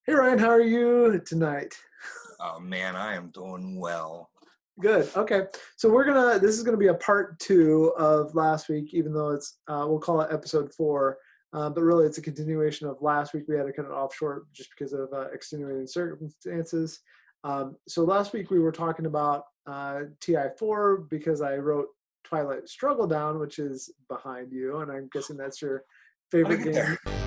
Hey Ryan, how are you tonight? Oh man, I am doing well. Good. Okay. So this is gonna be a part two of last week, even though it's we'll call it episode four. But really it's a continuation of last week. We had to cut it off short just because of extenuating circumstances. So last week we were talking about TI4 because I wrote Twilight Struggle down, which is behind you, and I'm guessing that's your How'd I favorite get game. there?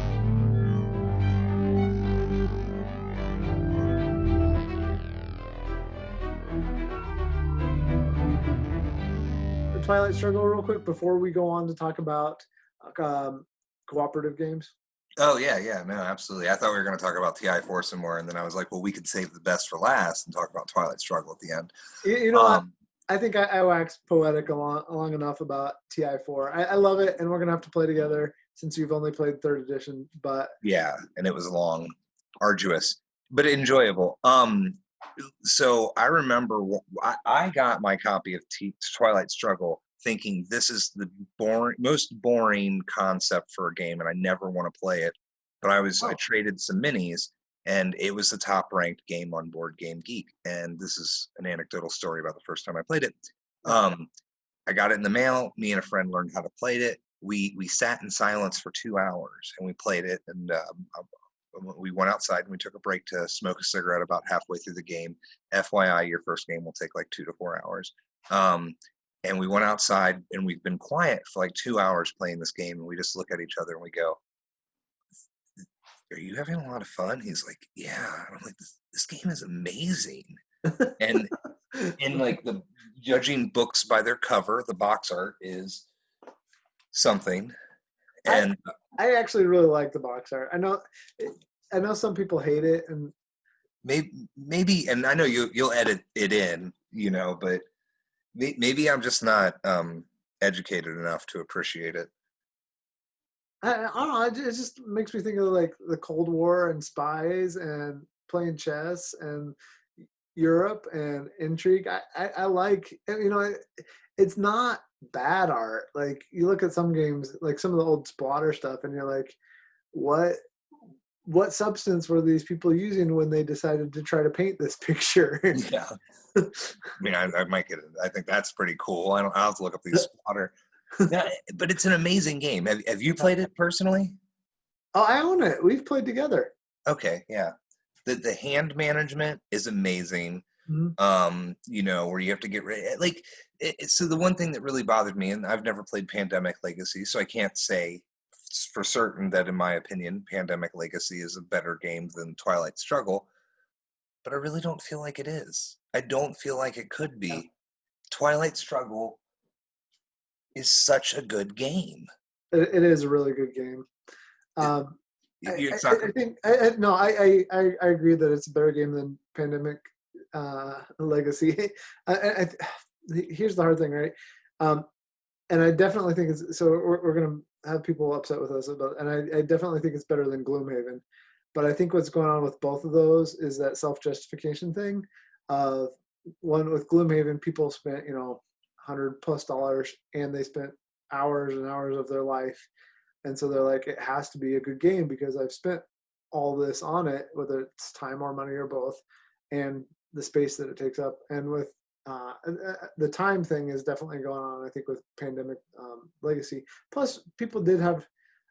The Twilight Struggle real quick before we go on to talk about um, cooperative games? Oh yeah, no, absolutely. I thought we were going to talk about TI4 some more, and then I was like, well, we could save the best for last and talk about Twilight Struggle at the end. You know what? Um, I think I waxed poetic long enough about TI4. I love it, and we're going to have to play together since you've only played third edition. But yeah, and it was long, arduous, but enjoyable. So I remember I got my copy of Twilight Struggle thinking this is the most boring concept for a game, and I never want to play it. But I oh, traded some minis, and it was the top ranked game on Board Game Geek. And this is an anecdotal story about the first time I played it. yeah. Um, I got it in the mail. Me and a friend learned how to play it. We sat in silence for 2 hours and we played it. And we went outside and we took a break to smoke a cigarette about halfway through the game. FYI, your first game will take like 2 to 4 hours. Um, and we went outside and we've been quiet for like 2 hours playing this game. And we just look at each other and we go, "Are you having a lot of fun?" He's like, "Yeah." And I'm like, this game is amazing. And in like the judging books by their cover, the box art is something. I And I actually really like the box art. I know some people hate it, and maybe, and I know you'll edit it in, but maybe I'm just not educated enough to appreciate it. I don't know. It just makes me think of like the Cold War and spies and playing chess and Europe and intrigue. I like, it's not bad art. Like you look at some games, like some of the old Splatter stuff, and you're like, what what substance were these people using when they decided to try to paint this picture? Yeah, I mean, I might get it. I think that's pretty cool. I'll have to look up these spotter. Yeah, but it's an amazing game. Have you played it personally? Oh, I own it. We've played together. Okay, yeah. The hand management is amazing. Mhm. Where you have to get ready. Like, so the one thing that really bothered me, and I've never played Pandemic Legacy, so I can't say for certain that, in my opinion, Pandemic Legacy is a better game than Twilight Struggle, but I really don't feel like it is. I don't feel like it could Yeah. be. Twilight Struggle is such a good game. It is a really good game. It, Um, it's not. I think no, I agree that it's a better game than Pandemic Legacy. Here's the hard thing, right? Um, and I definitely think it's so we're going to have people upset with us about, and I definitely think it's better than Gloomhaven. But I think what's going on with both of those is that self-justification thing of one with Gloomhaven, people spent $100+ and they spent hours and hours of their life, and so they're like, it has to be a good game because I've spent all this on it, whether it's time or money or both, and the space that it takes up. And with the time thing is definitely going on, I think, with Pandemic Legacy. Plus, people did have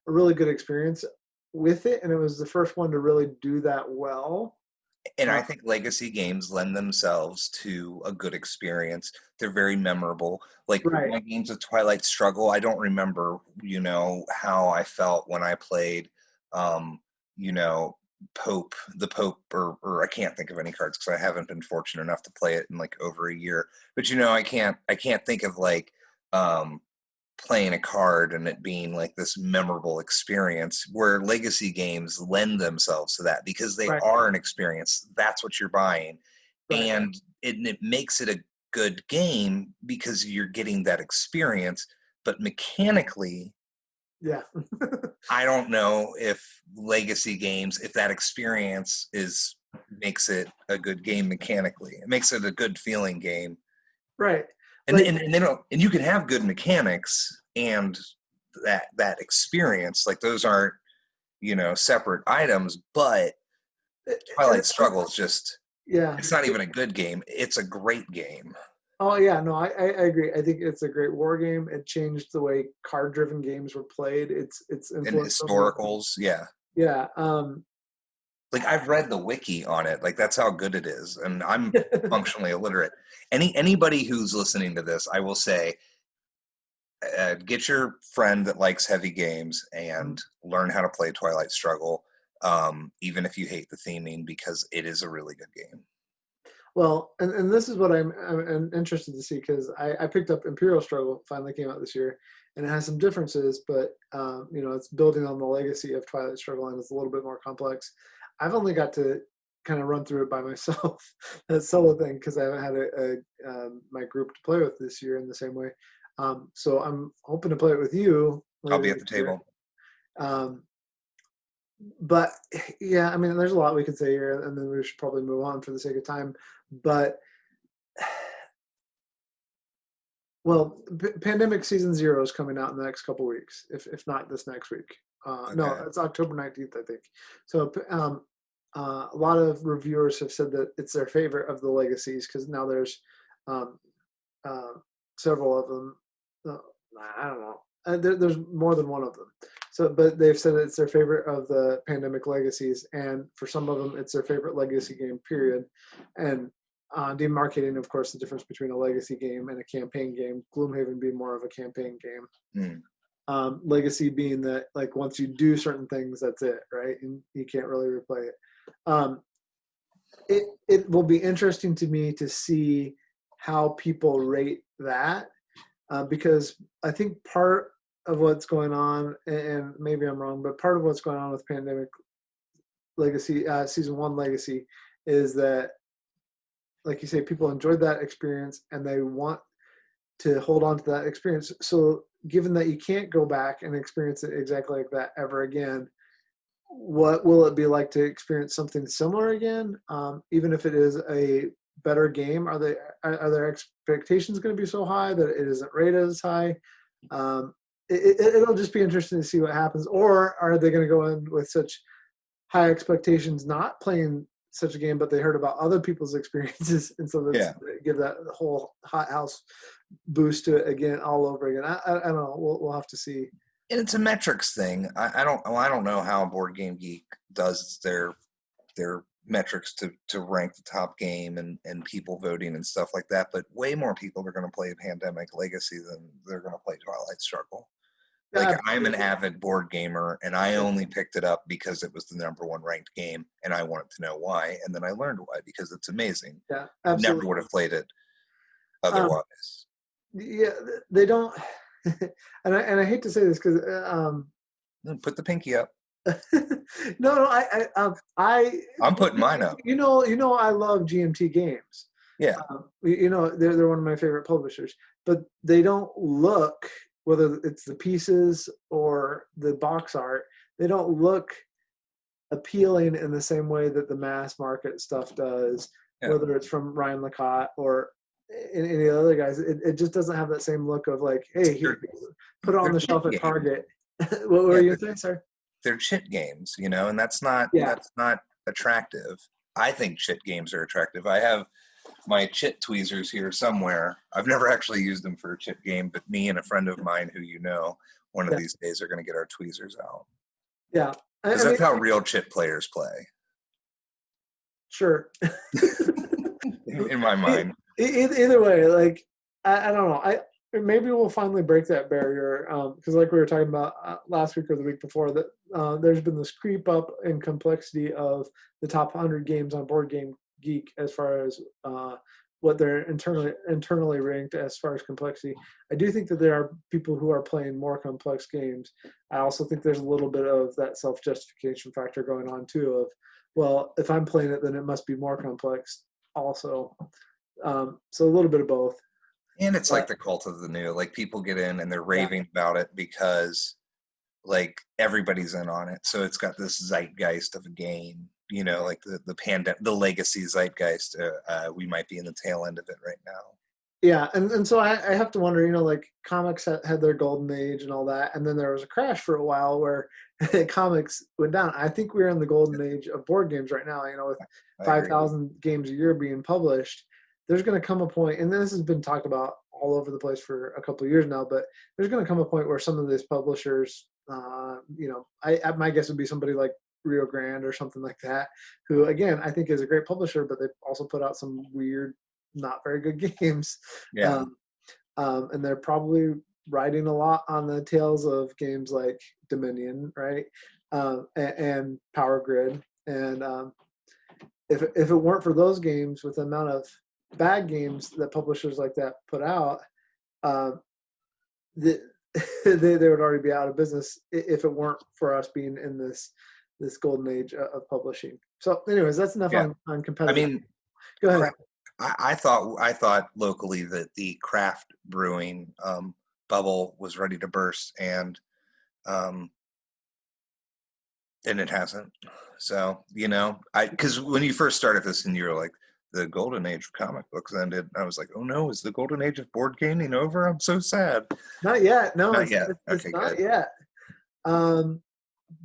a really good experience with it, and it was the first one to really do that well. And I Uh, think legacy games lend themselves to a good experience. They're very memorable. Like right. my games of Twilight Struggle, I don't remember, how I felt when I played, um, you know, the Pope, or I can't think of any cards because I haven't been fortunate enough to play it in like over a year. But I can't think of like, um, playing a card and it being like this memorable experience, where legacy games lend themselves to that because they Right. are an experience. That's what you're buying. Right. And it makes it a good game because you're getting that experience. But mechanically, Yeah. I don't know if legacy games, if that experience makes it a good game mechanically. It makes it a good feeling game. Right. and Like, and, and they don't, and you can have good mechanics and that experience. Like those aren't, separate items, but And Twilight Struggle is just, yeah. it's not even a good game. It's a great game. Oh yeah, no, I agree. I think it's a great war game. It changed the way card-driven games were played. It's And influenced so many. historicals, yeah. Yeah. Like I've read the wiki on it. Like that's how good it is. And I'm functionally illiterate. Anybody who's listening to this, I will say, get your friend that likes heavy games and learn how to play Twilight Struggle, even if you hate the theming, because it is a really good game. Well, and this is what I'm interested to see, because I picked up Imperial Struggle, finally came out this year, and it has some differences, but it's building on the legacy of Twilight Struggle, and it's a little bit more complex. I've only got to kind of run through it by myself, that solo thing, because I haven't had my group to play with this year in the same way. So I'm hoping to play it with you. I'll be at the table. But yeah, I mean, there's a lot we could say here, and then we should probably move on for the sake of time. But well, Pandemic Season 0 is coming out in the next couple weeks, if not this next week. Okay. No, it's October 19th, I think. So a lot of reviewers have said that it's their favorite of the legacies, because now there's several of them. I don't know. There's more than one of them. So, but they've said it's their favorite of the Pandemic legacies, and for some of them, it's their favorite legacy game, period. And demarcating, of course, the difference between a legacy game and a campaign game. Gloomhaven being more of a campaign game. Legacy being that, like, once you do certain things, that's it, right? And you can't really replay it. It will be interesting to me to see how people rate that, because I think part of what's going on, and maybe I'm wrong, but part of what's going on with Pandemic Legacy, Season 1 Legacy, is that, like you say, people enjoyed that experience and they want to hold on to that experience. So given that you can't go back and experience it exactly like that ever again, what will it be like to experience something similar again? Even if it is a better game, are their expectations going to be so high that it isn't rated as high? It'll just be interesting to see what happens. Or are they going to go in with such high expectations, not playing such a game, but they heard about other people's experiences, and so let's give that whole hot house boost to it again, all over again. I don't know. We'll have to see. And it's a metrics thing. I don't know how Board Game Geek does their metrics to rank the top game and people voting and stuff like that, but way more people are going to play Pandemic Legacy than they're going to play Twilight Struggle. Like, I'm an avid board gamer, and I only picked it up because it was the #1 ranked game, and I wanted to know why, and then I learned why, because it's amazing. Yeah, I absolutely. never would have played it otherwise. Yeah, they don't, and I hate to say this because put the pinky up. No, I'm putting mine up. You know, I love GMT games. Yeah. They're one of my favorite publishers, but they don't look, whether it's the pieces or the box art, they don't look appealing in the same way that the mass market stuff does, whether it's from Ryan Lacotte or any of the other guys. It just doesn't have that same look of like, hey, here, put it on the shelf at Target. What were you saying, sir? They're chit games, and that's not attractive. I think chit games are attractive. I have my chit tweezers here somewhere. I've never actually used them for a chit game, but me and a friend of mine who one of these days are going to get our tweezers out. Yeah. Because that's how real chit players play. Sure. In my mind. Either way, like, I don't know. Maybe we'll finally break that barrier, because like we were talking about last week or the week before, that there's been this creep up in complexity of the top 100 games on Board Game Geek as far as what they're internally ranked as far as complexity. I do think that there are people who are playing more complex games. I also think there's a little bit of that self-justification factor going on too, of, well, if I'm playing it, then it must be more complex also. So a little bit of both. And it's like the cult of the new. Like, people get in and they're raving about it because, like, everybody's in on it. So it's got this zeitgeist of a game, like the legacy zeitgeist. We might be in the tail end of it right now. Yeah, and so I have to wonder, like comics had their golden age and all that, and then there was a crash for a while where comics went down. I think we're in the golden age of board games right now. With I agree. 5,000 games a year being published, there's going to come a point, and this has been talked about all over the place for a couple of years now, but there's going to come a point where some of these publishers, my guess would be somebody like Rio Grande or something like that, who again I think is a great publisher, but they also put out some weird, not very good games. Yeah. And they're probably riding a lot on the tails of games like Dominion, right? And Power Grid. And if it weren't for those games, with the amount of bad games that publishers like that put out, they would already be out of business if it weren't for us being in this golden age of publishing. So anyways, that's enough on competitive. I mean, go ahead. I thought locally that the craft brewing bubble was ready to burst, and it hasn't. So because when you first started this and you were like, the golden age of comic books ended, I was like, oh no, is the golden age of board gaming over? I'm so sad. Not yet. No, not yet. It's okay, not good. yet.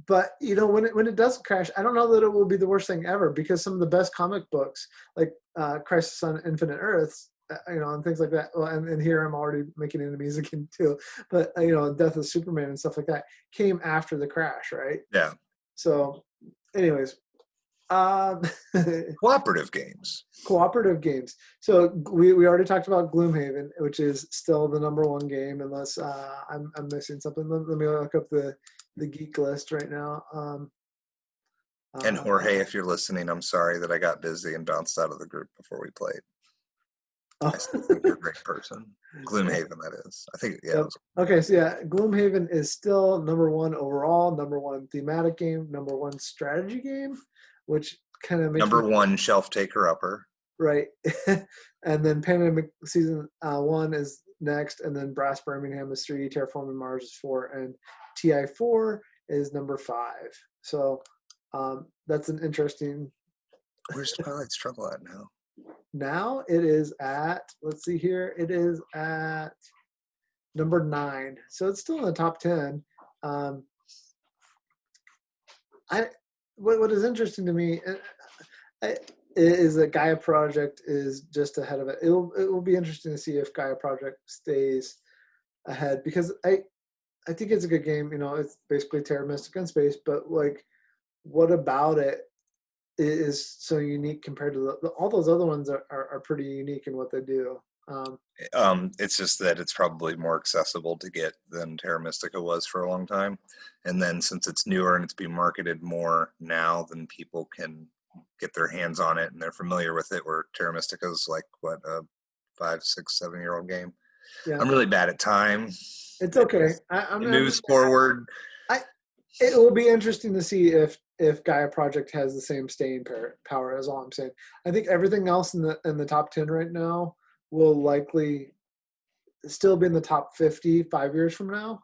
But when it does crash, I don't know that it will be the worst thing ever, because some of the best comic books, like Crisis on Infinite Earths, and things like that. Well, and here I'm already making enemies again too. But Death of Superman and stuff like that came after the crash, right? Yeah. So, anyways, cooperative games. Cooperative games. So we already talked about Gloomhaven, which is still the #1 game, unless I'm missing something. Let me look up the geek list right now. And Jorge, if you're listening, I'm sorry that I got busy and bounced out of the group before we played. I still think you're a great person. Gloomhaven, that is. I think, yeah. Yep. Okay, so yeah, Gloomhaven is still #1 overall, #1 thematic game, #1 strategy game, which kind of makes #1 shelf taker upper. Right. And then Pandemic Season 1 is next, and then Brass Birmingham is 3, Terraforming Mars is 4, and TI4 is #5. So that's an interesting. Where's Twilight Struggle at now? Now it is at, let's see here, it is at #9. So it's still in the top 10. What is interesting to me is that Gaia Project is just ahead of it. It will be interesting to see if Gaia Project stays ahead, because I think it's a good game. It's basically Terra Mystica in space, but like, what about it is so unique compared to all those other ones are pretty unique in what they do. It's just that it's probably more accessible to get than Terra Mystica was for a long time. And then since it's newer and it's being marketed more now, then people can get their hands on it and they're familiar with it, where Terra Mystica is like, what, a 5, 6, 7-year-old game? Yeah. I'm really bad at time. It's okay. It moves forward. It will be interesting to see if Gaia Project has the same staying power, is all I'm saying. I think everything else in the top 10 right now will likely still be in the top 50 5 years from now.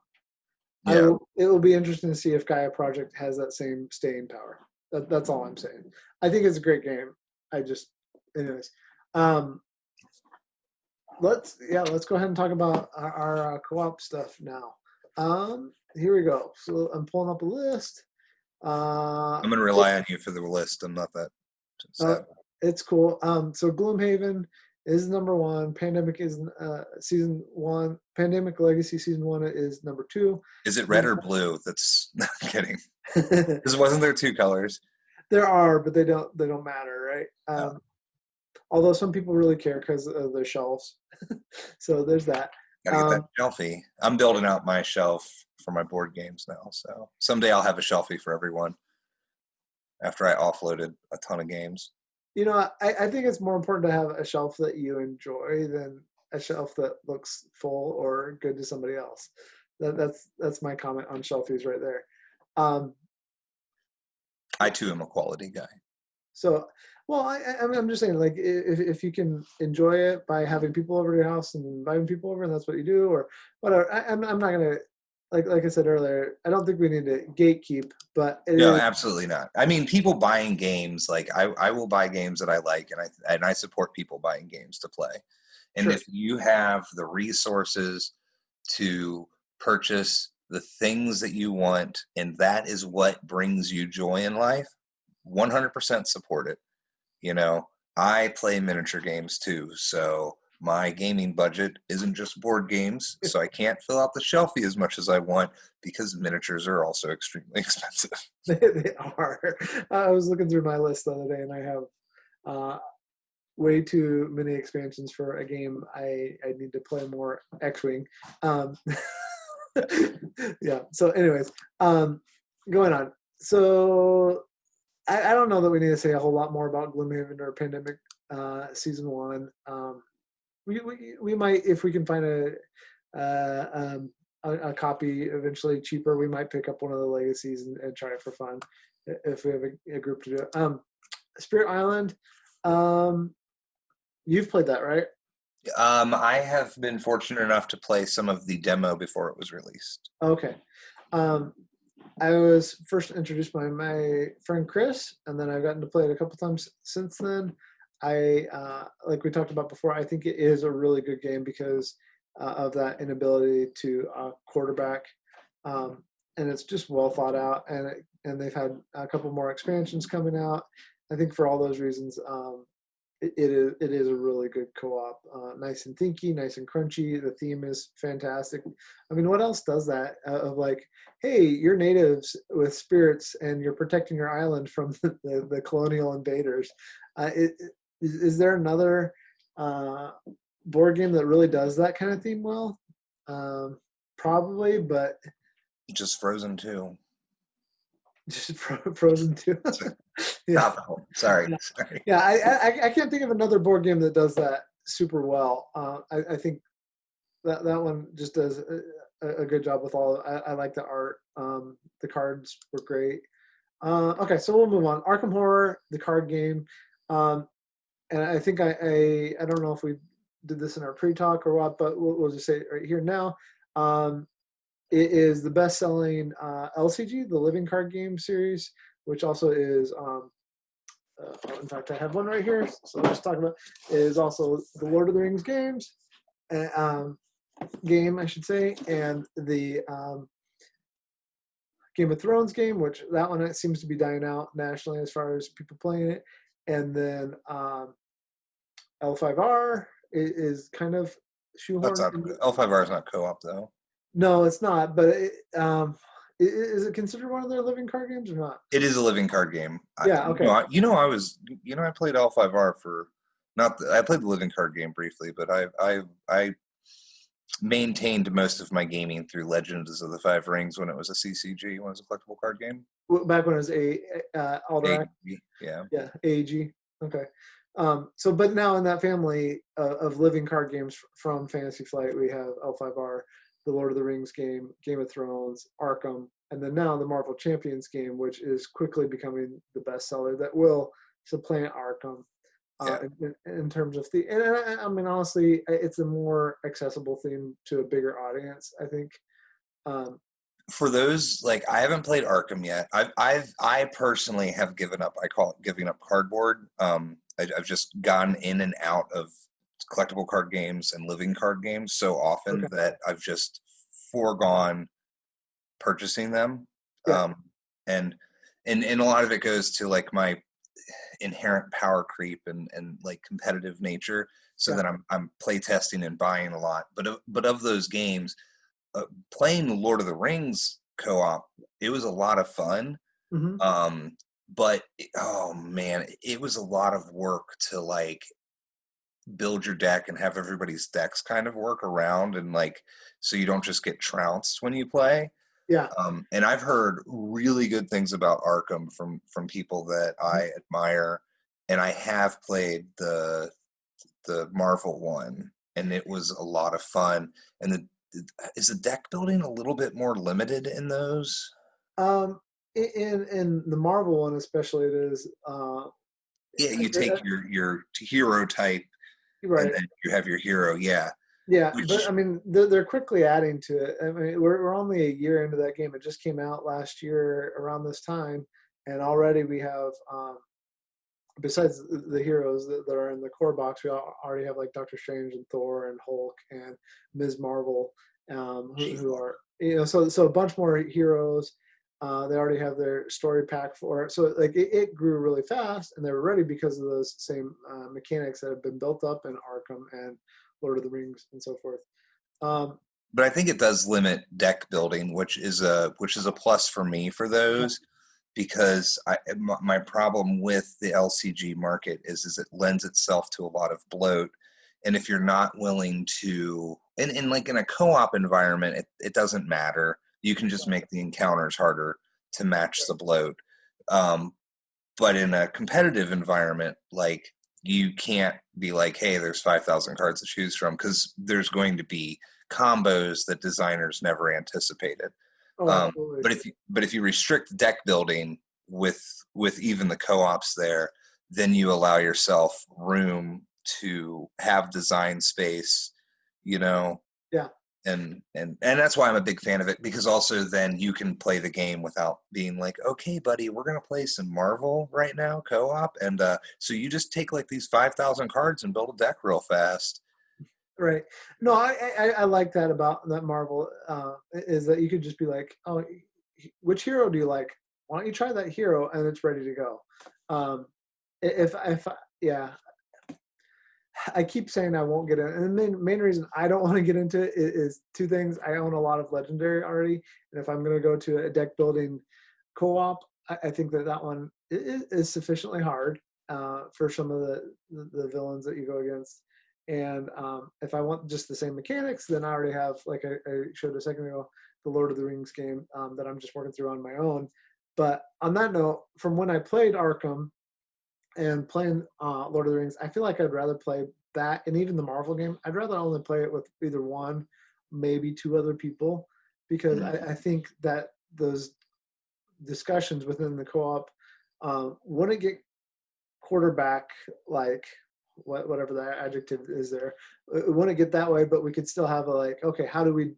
Yeah. It will be interesting to see if Gaia Project has that same staying power. That's all I'm saying. I think it's a great game. Anyways. Let's go ahead and talk about our co-op stuff now. Here we go. So I'm pulling up a list. I'm going to rely on you for the list. I'm not that sad. It's cool. So Gloomhaven is '1. Pandemic is Season 1. Pandemic Legacy Season 1 is #2. Is it red or blue? That's not kidding. Because wasn't there 2 colors? There are, but they don't matter, right? No. Although some people really care because of their shelves. So there's that. Gotta get that shelfie. I'm building out my shelf for my board games now. So someday I'll have a shelfie for everyone after I offloaded a ton of games. I think it's more important to have a shelf that you enjoy than a shelf that looks full or good to somebody else. That's my comment on shelfies right there. I too am a quality guy. So, well, I'm just saying, like, if you can enjoy it by having people over to your house and inviting people over, and that's what you do, or whatever. I'm not gonna, like I said earlier, I don't think we need to gatekeep, but no, absolutely not. I mean, people buying games, like I will buy games that I like, and I support people buying games to play. And if you have the resources to purchase the things that you want, and that is what brings you joy in life, 100% support it. You know, I play miniature games too, so my gaming budget isn't just board games, so I can't fill out the shelfie as much as I want because miniatures are also extremely expensive. They are. I was looking through my list the other day, and I have way too many expansions for a game. I need to play more X-Wing. Yeah. So anyways, going on. So I don't know that we need to say a whole lot more about Gloomhaven or Pandemic Season 1. We might, if we can find a copy eventually cheaper, we might pick up one of the legacies and try it for fun if we have a group to do it. Spirit Island, you've played that, right? I have been fortunate enough to play some of the demo before it was released. Okay. I was first introduced by my friend Chris, and then I've gotten to play it a couple times since then. I like we talked about before, I think it is a really good game because of that inability to quarterback, and it's just well thought out. And they've had a couple more expansions coming out. I think for all those reasons, it is a really good co-op. Nice and thinky, nice and crunchy. The theme is fantastic. I mean, what else does that? Of like, hey, you're natives with spirits, and you're protecting your island from the colonial invaders. Is there another board game that really does that kind of theme well? Probably, but just Frozen 2. Just Frozen 2. Yeah. Sorry. Yeah, I can't think of another board game that does that super well. I think that one just does a good job with all. I like the art. The cards were great. Okay, so we'll move on. Arkham Horror, the card game. And I think I don't know if we did this in our pre-talk or what, but we'll just say it right here now. It is the best-selling LCG, the Living Card Game series, which also is, in fact, I have one right here, so let's talk about it. Is also the Lord of the Rings games, game, I should say, and the Game of Thrones game, which that one it seems to be dying out nationally as far as people playing it. And then L5R is kind of shoehorned. L5R is not co-op though. No, it's not. But is it considered one of their living card games or not? It is a living card game. Yeah. Okay. I played L5R for I played the living card game briefly, but I maintained most of my gaming through Legends of the Five Rings when it was a CCG, when it was a collectible card game. Back when it was Alderac. Yeah. Yeah, AG. Okay. So, but now in that family of living card games from Fantasy Flight, we have L5R, the Lord of the Rings game, Game of Thrones, Arkham, and then now the Marvel Champions game, which is quickly becoming the bestseller that will supplant Arkham in terms of the. And I mean, honestly, it's a more accessible theme to a bigger audience, I think. For those, like, I haven't played Arkham yet. I personally have given up. I call it giving up cardboard. I've just gotten in and out of collectible card games and living card games so often that I've just foregone purchasing them. Yeah. And a lot of it goes to like my inherent power creep and like competitive nature. So that I'm play testing and buying a lot. But of those games, playing the Lord of the Rings co-op, it was a lot of fun. Mm-hmm. But oh man, it was a lot of work to like build your deck and have everybody's decks kind of work around, and like so you don't just get trounced when you play. Yeah. And I've heard really good things about Arkham from people that I admire, and I have played the Marvel one, and it was a lot of fun. And is the deck building a little bit more limited in those? In the Marvel one especially, it is. You take your hero type, right, and then you have your hero. Yeah. But I mean, they're quickly adding to it. I mean, we're only a year into that game. It just came out last year around this time, and already we have besides the heroes that are in the core box, we already have like Doctor Strange and Thor and Hulk and Ms. Marvel, who are so a bunch more heroes. They already have their story pack for it, so like it grew really fast, and they were ready because of those same mechanics that have been built up in Arkham and Lord of the Rings and so forth. But I think it does limit deck building, which is a plus for me for those. Because my problem with the LCG market is it lends itself to a lot of bloat, and if you're not willing to, in like in a co-op environment, it doesn't matter. You can just make the encounters harder to match the bloat. But in a competitive environment, like you can't be like, hey, there's 5,000 cards to choose from, because there's going to be combos that designers never anticipated. But if you restrict deck building with even the co-ops there, then you allow yourself room to have design space, Yeah. And that's why I'm a big fan of it, because also then you can play the game without being like, okay, buddy, we're gonna play some Marvel right now co-op, and so you just take like these 5,000 cards and build a deck real fast. Right. No, I like that about that Marvel, is that you could just be like, oh, which hero do you like? Why don't you try that hero, and it's ready to go. If yeah, I keep saying I won't get in, and the main reason I don't want to get into it is two things. I own a lot of Legendary already, and if I'm going to go to a deck building co-op, I think that one is sufficiently hard for some of the villains that you go against. And if I want just the same mechanics, then I already have, like I showed a second ago, the Lord of the Rings game that I'm just working through on my own. But on that note, from when I played Arkham and playing Lord of the Rings, I feel like I'd rather play that, and even the Marvel game, I'd rather only play it with either one, maybe two other people, because I think that those discussions within the co-op wouldn't get quarterback, like whatever that adjective is there, it wouldn't get that way, but we could still have a like, okay, how do we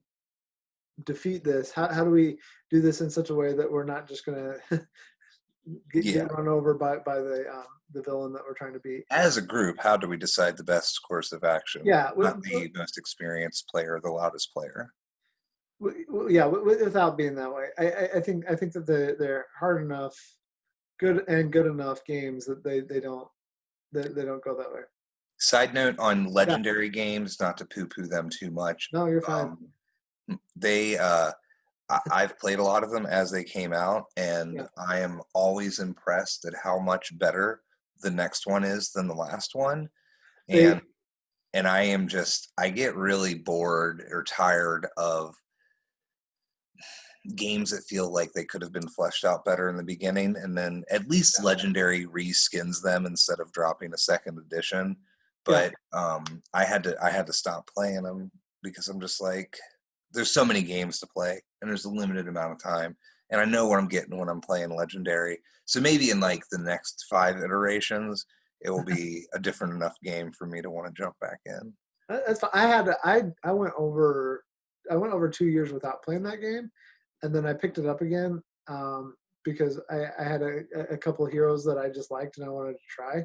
defeat this? How do we do this in such a way that we're not just going to get run over by the villain that we're trying to beat? As a group, how do we decide the best course of action? Yeah, not the most experienced player, the loudest player. Yeah, without being that way, I think that they're hard enough, good enough games that they don't go that way. Side note on Legendary games, not to poo-poo them too much. No, you're fine. I've played a lot of them as they came out, and I am always impressed at how much better the next one is than the last one. And I get really bored or tired of games that feel like they could have been fleshed out better in the beginning, and then at least Legendary reskins them instead of dropping a second edition. But I had to stop playing them because I'm just like, there's so many games to play and there's a limited amount of time, and I know what I'm getting when I'm playing Legendary. So maybe in like the next 5 iterations, it will be a different enough game for me to want to jump back in. That's fine. I went over 2 years without playing that game, and then I picked it up again because I had a couple of heroes that I just liked and I wanted to try,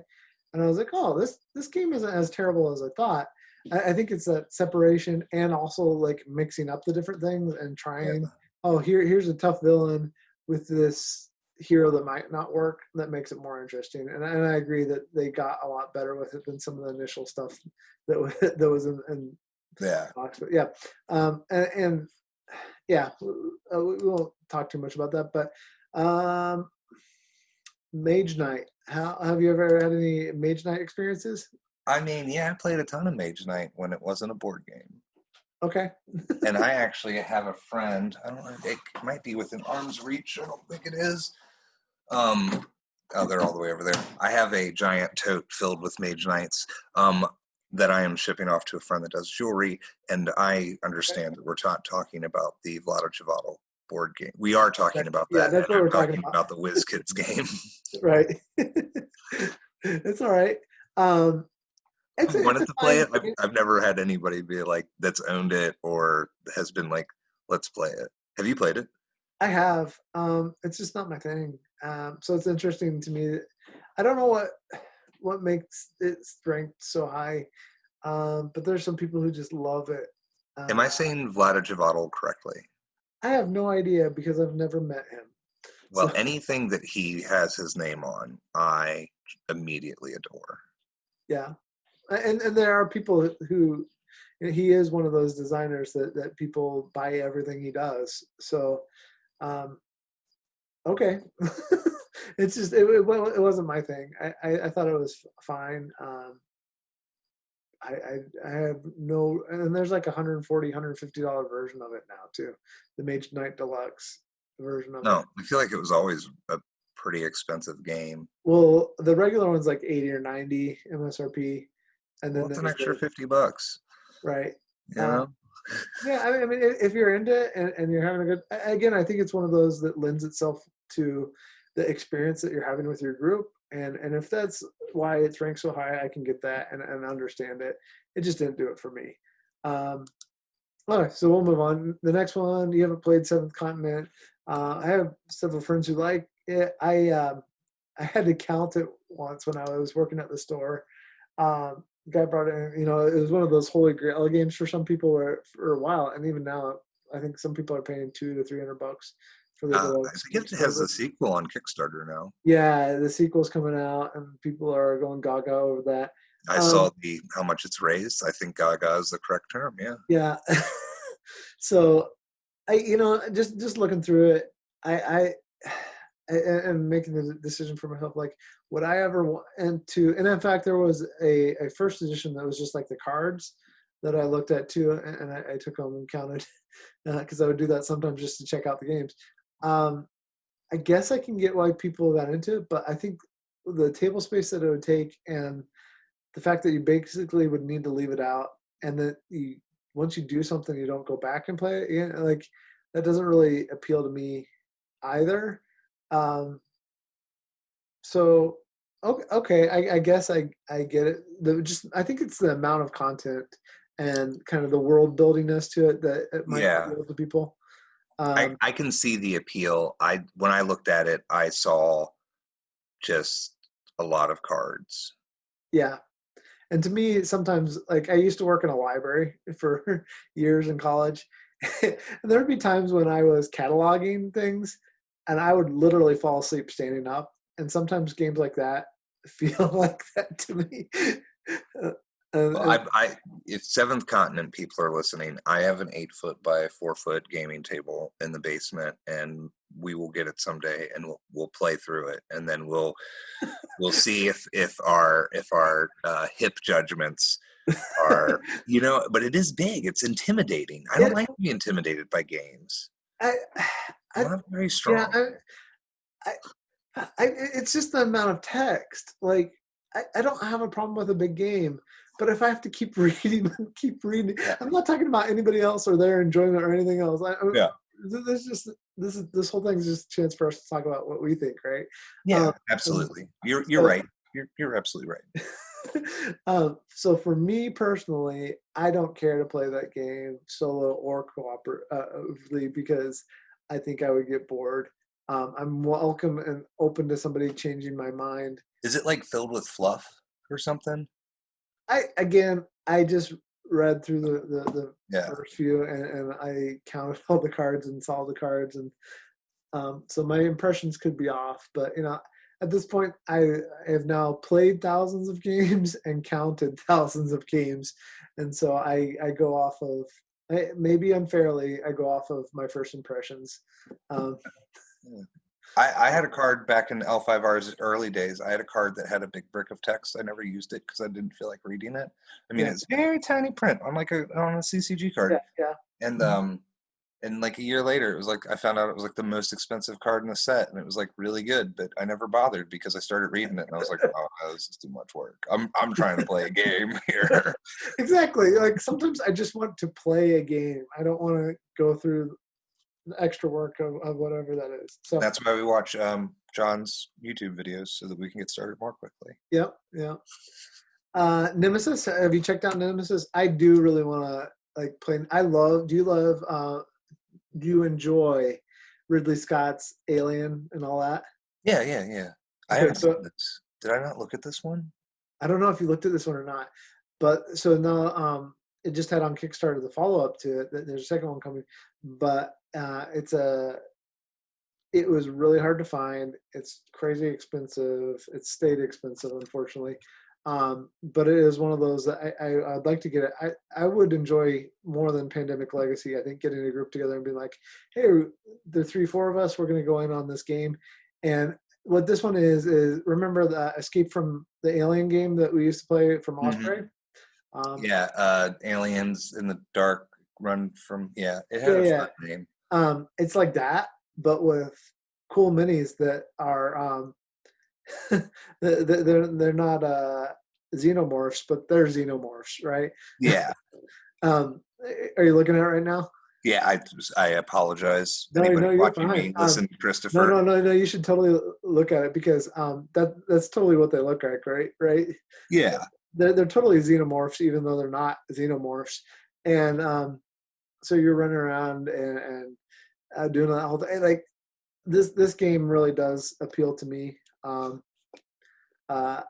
and I was like, oh, this game isn't as terrible as I thought. I think it's that separation and also like mixing up the different things and trying. Oh, here's a tough villain with this hero that might not work. That makes it more interesting. And I agree that they got a lot better with it than some of the initial stuff that was in the box. But we won't talk too much about that. But Mage Knight. How have you ever had any Mage Knight experiences? I mean, I played a ton of Mage Knight when it wasn't a board game. Okay. And I actually have a friend. I don't know. It might be within arm's reach. I don't think it is. Oh, they're all the way over there. I have a giant tote filled with Mage Knights that I am shipping off to a friend that does jewelry. And I understand that we're talking about the Vlado Chvátil board game. We are talking about that. That's what we're talking about the Wizkids game. Right. It's all right. I wanted to play it. I've never had anybody be like that's owned it or has been like, let's play it. Have you played it? I have. It's just not my thing. So it's interesting to me. I don't know what makes its strength so high, but there's some people who just love it. Am I saying Vladijivatel correctly? I have no idea because I've never met him. Well, So, anything that he has his name on, I immediately adore. yeah, and there are people who he is one of those designers that people buy everything he does. So, okay, it's just it wasn't my thing. I thought it was fine. I have no, and there's like $140, $150 version of it now too, the Mage Knight Deluxe version of it. No, I feel like it was always a pretty expensive game. Well, the regular one's like 80 or 90 MSRP, and then Well, it's an there's extra the $50, right. you know? Yeah, I mean, if you're into it and you're having a good, again, I think it's one of those that lends itself to the experience that you're having with your group, and if that's why it's ranked so high, I can get that and understand it. It just didn't do it for me. All right, so we'll move on. The next one, you haven't played Seventh Continent. I have several friends who like it. I had to count it once when I was working at the store. Guy brought it in, it was one of those holy grail games for some people for a while, and even now, I think some people are paying $200 to $300 for the I deluxe. think it has a sequel on Kickstarter now. Yeah, the sequel's coming out, and people are going gaga over that. I saw how much it's raised. I think gaga is the correct term. Yeah. Yeah. So, just looking through it, I am making the decision for myself, like, would I ever want to, and in fact, there was a first edition that was just like the cards that I looked at too, and I took them and counted, because I would do that sometimes just to check out the games. I guess I can get why people got into it, but I think the table space that it would take and the fact that you basically would need to leave it out, and that once you do something, you don't go back and play it again, like, that doesn't really appeal to me either. So, okay, I guess I get it. I think it's the amount of content and kind of the world buildingness to it that it might appeal to people. I can see the appeal. When I looked at it, I saw just a lot of cards. Yeah. And to me, sometimes, like, I used to work in a library for years in college. And there would be times when I was cataloging things and I would literally fall asleep standing up. And sometimes games like that feel like that to me. Well, if Seventh Continent people are listening, I have an 8-foot by 4-foot gaming table in the basement, and we will get it someday, and we'll play through it, and then we'll see if our hip judgments are, But it is big. It's intimidating. I don't like to be intimidated by games. I'm not very strong. Yeah, it's just the amount of text. Like, I don't have a problem with a big game, but if I have to keep reading, I'm not talking about anybody else or their enjoyment or anything else. This whole thing is just a chance for us to talk about what we think, right? Yeah, absolutely. You're right. You're absolutely right. So for me personally, I don't care to play that game solo or cooperatively because I think I would get bored. I'm welcome and open to somebody changing my mind. Is it like filled with fluff or something? I just read through the first few and I counted all the cards and saw the cards, and so my impressions could be off. But at this point, I have now played thousands of games and counted thousands of games, and so I go off of, maybe unfairly, I go off of my first impressions. I had a card back in L5R's early days. I had a card that had a big brick of text. I never used it because I didn't feel like reading it. I mean, it's very tiny print on on a CCG card. Yeah. And like a year later, it was like I found out it was like the most expensive card in the set, and it was like really good. But I never bothered because I started reading it, and I was like, "Oh, this is too much work. I'm trying to play a game here." Exactly. Like, sometimes I just want to play a game. I don't want to go through the extra work of whatever that is. So that's why we watch John's YouTube videos so that we can get started more quickly. Yep. Nemesis. Have you checked out Nemesis? I do really want to play. Do you enjoy Ridley Scott's Alien and all that? Yeah. I haven't seen this. Did I not look at this one? I don't know if you looked at this one or not, but so now it just had on Kickstarter the follow up to it. There's a second one coming, but it was really hard to find. It's crazy expensive. It stayed expensive, unfortunately. But it is one of those that I'd like to get it. I would enjoy more than Pandemic Legacy. I think getting a group together and being like, hey, the 3-4 of us, we're going to go in on this game. And what this one is remember the Escape from the Alien game that we used to play from Osprey? Aliens in the Dark Run from, it had a Yeah. fun name. It's like that, but with cool minis that are they're not xenomorphs, but they're xenomorphs, right? Yeah. Are you looking at it right now? Yeah, I apologize. No, Anybody you're watching fine. me listen to Christopher. No. You should totally look at it because that's totally what they look like, right? Yeah. They're totally xenomorphs, even though they're not xenomorphs. And so you're running around and doing that whole thing. Like this game really does appeal to me. I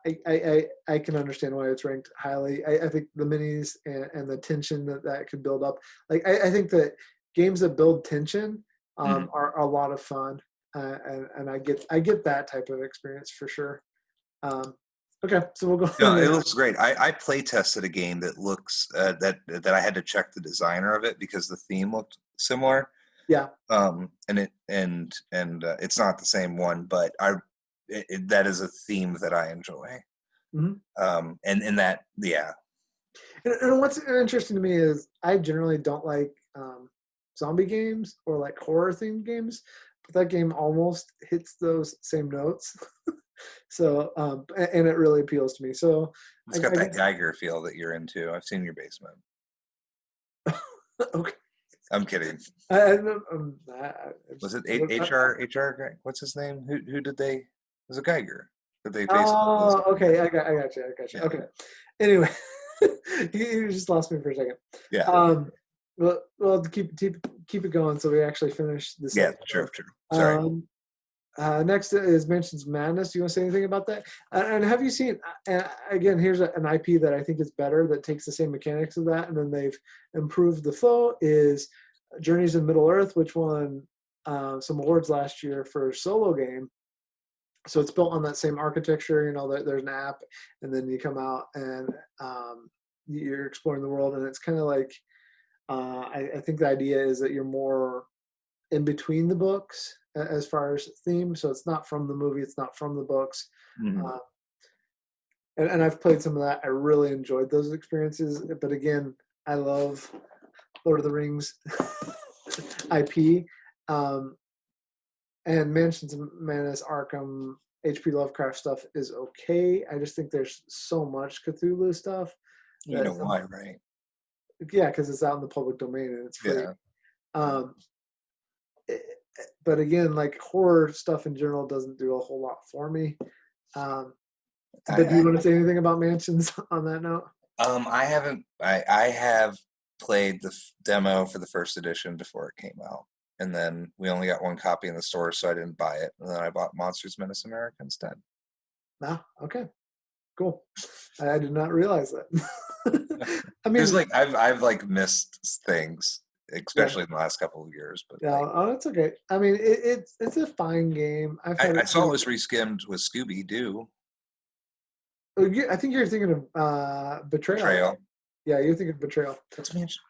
can understand why it's ranked highly. I think the minis and the tension that could build up. Like I think that games that build tension are a lot of fun, and I get that type of experience for sure. Okay, so we'll go. No, it looks great. I play tested a game that looks that I had to check the designer of it because the theme looked similar. Yeah. And it's not the same one, but that is a theme that I enjoy. Mm-hmm. And that, yeah. And what's interesting to me is I generally don't like zombie games or like horror themed games, but that game almost hits those same notes. So and it really appeals to me. So it's got that Geiger feel that you're into. I've seen your basement. Okay. I'm kidding. Was it HR guy? What's his name? Who did they? Was it Geiger? Did they okay. I got you. Yeah. Okay. Anyway, you just lost me for a second. Yeah. Well, keep it going so we actually finish this. Yeah, true. Sorry. Next is Mansions of Madness. Do you want to say anything about that? And have you seen? Again, here's an IP that I think is better that takes the same mechanics of that, and then they've improved the flow. Is Journeys in Middle Earth, which won some awards last year for a solo game. So it's built on that same architecture. You know, there's an app, and then you come out and you're exploring the world, and it's kind of like I think the idea is that you're more in between the books as far as theme. So it's not from the movie, it's not from the books. Mm-hmm. And I've played some of that. I really enjoyed those experiences. But again, I love Lord of the Rings IP. And Mansions of Madness, Arkham, H.P. Lovecraft stuff is okay. I just think there's so much Cthulhu stuff. You know why, right? Yeah, because it's out in the public domain and it's free. Yeah. But again, like horror stuff in general doesn't do a whole lot for me. But do you want to say anything about Mansions on that note? I haven't. I have played the demo for the first edition before it came out, and then we only got one copy in the store, so I didn't buy it. And then I bought Monsters Menace America instead. Ah, okay, cool. I did not realize that. I mean, there's like I've like missed things, especially in the last couple of years. But yeah, it's okay. I mean, it's a fine game. I saw it was reskimmed with Scooby Doo. I think you're thinking of Betrayal. Yeah, you're thinking of Betrayal. What's Mansion?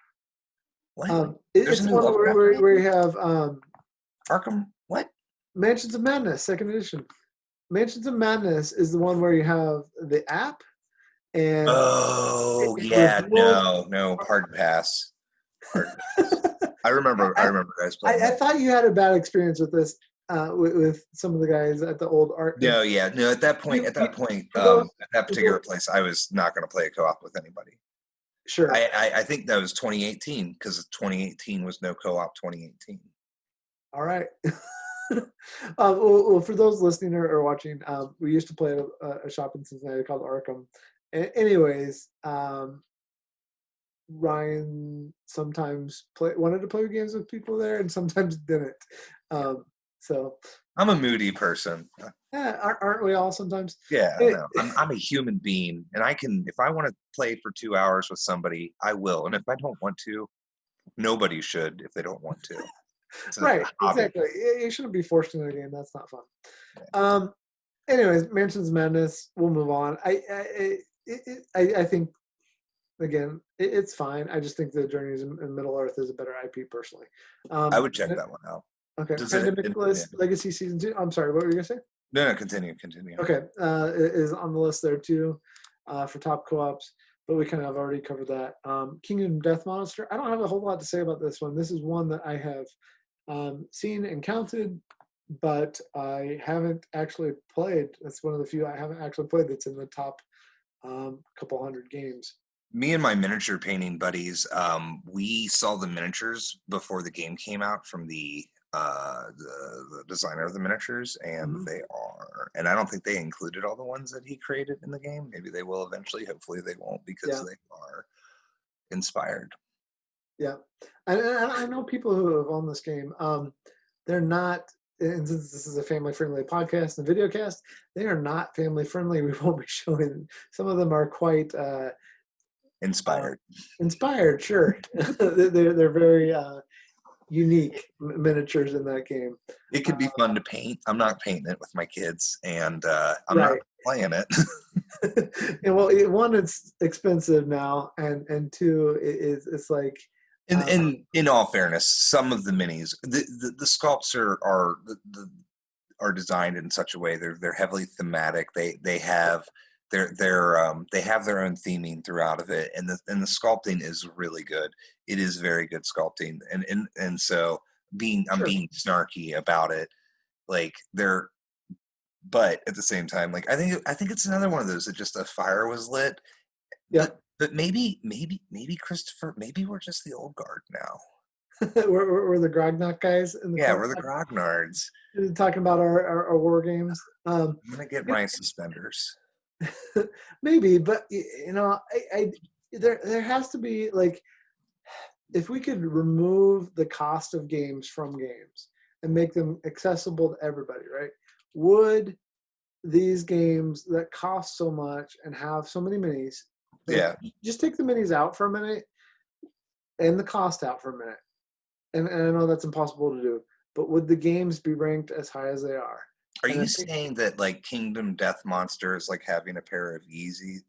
What? It's one where you have Arkham. What? Mansions of Madness, second edition. Mansions of Madness is the one where you have the app and. Oh yeah, no, hard pass. I remember guys playing. I thought you had a bad experience with this. With some of the guys at the old art. No. At that point, at that particular place, I was not going to play a co-op with anybody. Sure. I think that was 2018 because 2018 was no co-op 2018. All right. Well, for those listening or watching, we used to play at a shop in Cincinnati called Arkham. Anyways, Ryan sometimes wanted to play games with people there and sometimes didn't. So I'm a moody person. yeah, aren't we all sometimes? Yeah, Eh, no, I'm a human being, and I can if I want to play for 2 hours with somebody, I will. And if I don't want to, nobody should if they don't want to. It's a right, hobby. exactly. You shouldn't be forced into a game. That's not fun. Um, anyways, Mansion's Madness. We'll move on. I think again, it's fine. I just think the Journeys in Middle Earth is a better IP personally. I would check that one out. Okay, Does it? Pandemic List Legacy Season 2. I'm sorry, what were you gonna say? No, continue. Okay, is on the list there too, for top co-ops. But we kind of already covered that. Kingdom Death Monster. I don't have a whole lot to say about this one. This is one that I have seen and counted, but I haven't actually played. That's one of the few I haven't actually played that's in the top couple hundred games. Me and my miniature painting buddies, we saw the miniatures before the game came out from the designer of the miniatures, and Mhm. they are, and I don't think they included all the ones that he created in the game. Maybe they will eventually. Hopefully they won't, because Yeah, they are inspired. yeah. I know people who have owned this game. They're not, and since this is a family-friendly podcast and video cast, they are not family-friendly. We won't be showing. Some of them are quite Inspired. inspired. Sure, they're very unique miniatures in that game. It could be fun to paint. I'm not painting it with my kids, and I'm not Right. playing it. And well, one, it's expensive now, and two, it's like In all fairness, some of the minis, the sculpts are designed in such a way they're heavily thematic. They have they have their own theming throughout of it, and the sculpting is really good. It is very good sculpting, and so I'm sure. being snarky about it, like they're, but at the same time, like I think it's another one of those that just a fire was lit, Yeah. but maybe Christopher, maybe we're just the old guard now. we're the Grognak guys in the Yeah, front we're the grognards. talking about our war games. I'm gonna get my suspenders. Maybe, but you know, there has to be like, if we could remove the cost of games from games and make them accessible to everybody, right? Would these games that cost so much and have so many minis, like, Yeah. just take the minis out for a minute and the cost out for a minute? And I know that's impossible to do, but would the games be ranked as high as they are? Are And I you think, saying that like Kingdom Death Monster is like having a pair of Yeezys?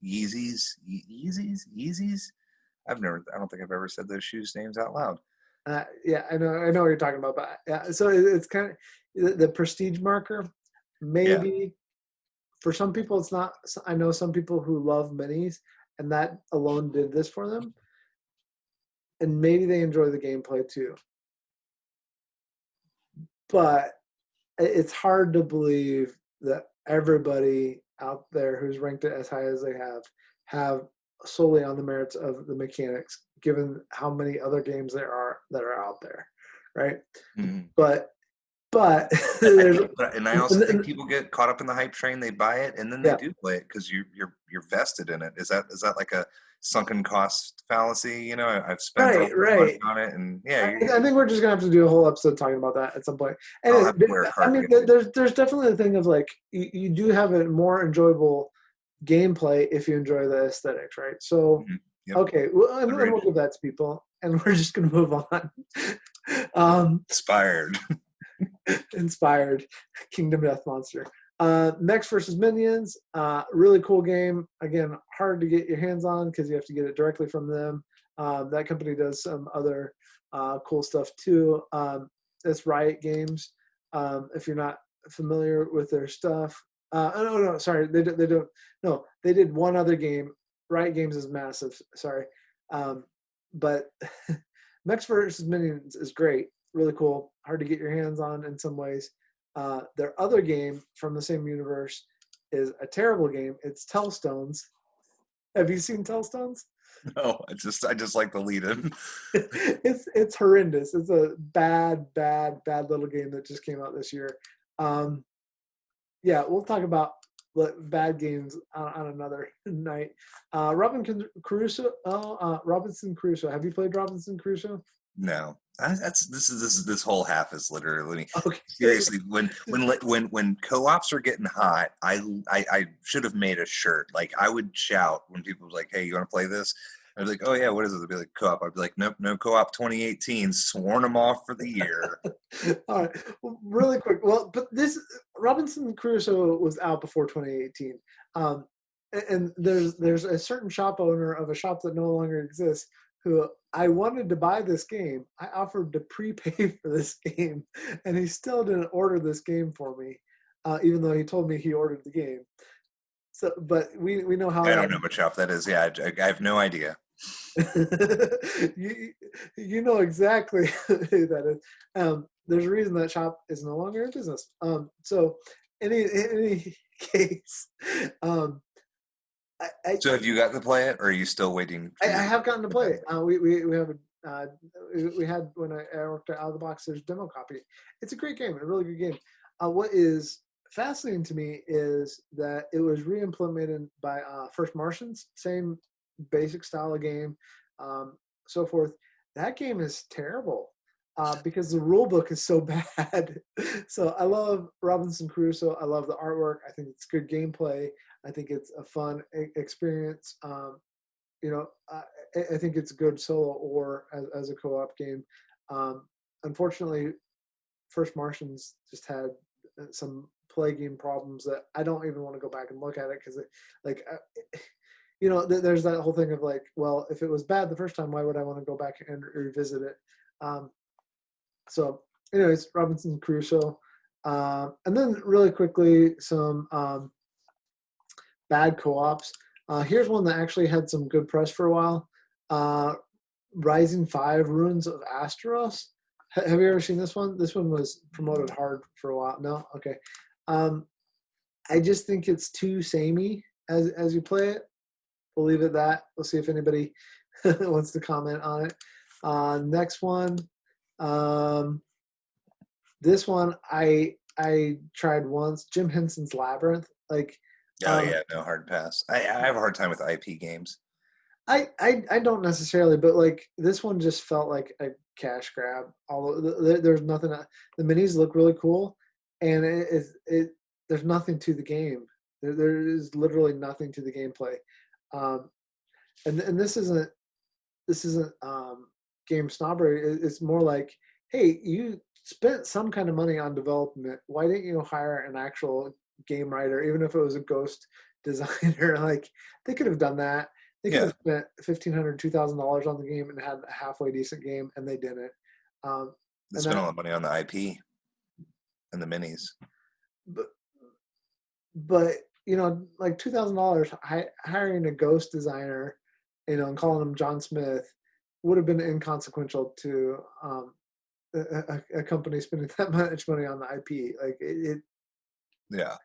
I don't think I've ever said those shoes names out loud. yeah, I know what you're talking about, but yeah, so it's kind of the prestige marker. Yeah. Maybe for some people it's not. I know some people who love minis, and that alone did this for them, and maybe they enjoy the gameplay too. But it's hard to believe that everybody out there who's ranked it as high as they have solely on the merits of the mechanics, given how many other games there are that are out there, right? Mhm. But And I also think people get caught up in the hype train. They buy it and then they yeah, do play it because you're vested in it. Is that like a sunken cost fallacy? You know, I've spent all this money right. on it, and yeah, I think we're just gonna have to do a whole episode talking about that at some point. I'll And have to wear a I card mean, game. there's definitely a thing of like you do have a more enjoyable gameplay if you enjoy the aesthetics, right? So, Mhm. Yep. okay, well, and Agreed. we'll give that to people, and we're just gonna move on. Inspired. Inspired Kingdom Death Monster. Mechs versus Minions, really cool game. Again, hard to get your hands on because you have to get it directly from them. That company does some other cool stuff too. It's Riot Games. If you're not familiar with their stuff, no, sorry, they don't. No, they did one other game. Riot Games is massive. Sorry, but Mechs versus Minions is great. Really cool. Hard to get your hands on in some ways. Their other game from the same universe is a terrible game. It's Tellstones. Have you seen Tellstones? No, I just like the lead in. It's horrendous. It's a bad little game that just came out this year. Yeah, we'll talk about bad games on another night. Robinson Crusoe. Robinson Crusoe. Have you played Robinson Crusoe? No, this whole half is literally Okay. seriously when co-ops are getting hot. I should have made a shirt. Like I would shout when people were like, "Hey, you want to play this?" I'd be like, "Oh yeah, what is it?" I'd be like, "Co-op." I'd be like, "Nope, no co-op 2018. Sworn them off for the year." All right. Well, really quick. Well, but this Robinson Crusoe was out before 2018. And there's a certain shop owner of a shop that no longer exists who I wanted to buy this game. I offered to prepay for this game, and he still didn't order this game for me, even though he told me he ordered the game. So, but we know how I that don't know what shop that is. Yeah, I have no idea. you you know exactly who that is. There's a reason that shop is no longer in business. So any case, um, I, So have you got to play it, or are you still waiting? I have gotten to play it. We have a we had when I worked at Out of the Box. There's a demo copy. It's a great game, a really good game. What is fascinating to me is that it was re-implemented by First Martians, same basic style of game, so forth. That game is terrible because the rule book is so bad. So I love Robinson Crusoe. I love the artwork. I think it's good gameplay. I think it's a fun experience. You know, I think it's good solo or as a co-op game. Unfortunately, First Martians just had some play game problems that I don't even want to go back and look at it because, like, you know, there's that whole thing of like, well, if it was bad the first time, why would I want to go back and revisit it? So, anyways, Robinson Crusoe, and then really quickly some bad co-ops. Here's one that actually had some good press for a while. Rising 5 Ruins of Asteros. Have you ever seen this one? This one was promoted hard for a while. No? Okay. I just think it's too samey as you play it. We'll leave it at that. We'll see if anybody wants to comment on it. Next one. This one I tried once. Jim Henson's Labyrinth. Like, Oh yeah, no hard pass. I have a hard time with IP games. I don't necessarily, but like this one just felt like a cash grab. Although there's nothing. The minis look really cool, and there's nothing to the game. There is literally nothing to the gameplay, and this isn't game snobbery. It's more like, hey, you spent some kind of money on development. Why didn't you hire an actual game writer, even if it was a ghost designer? Like they could have done that. They could have spent $1,500, $2,000 on the game and had a halfway decent game, and they didn't. They spent all the money on the IP and the minis. But you know, like $2,000 hiring a ghost designer, you know, and calling him John Smith would have been inconsequential to a company spending that much money on the IP. Like it yeah,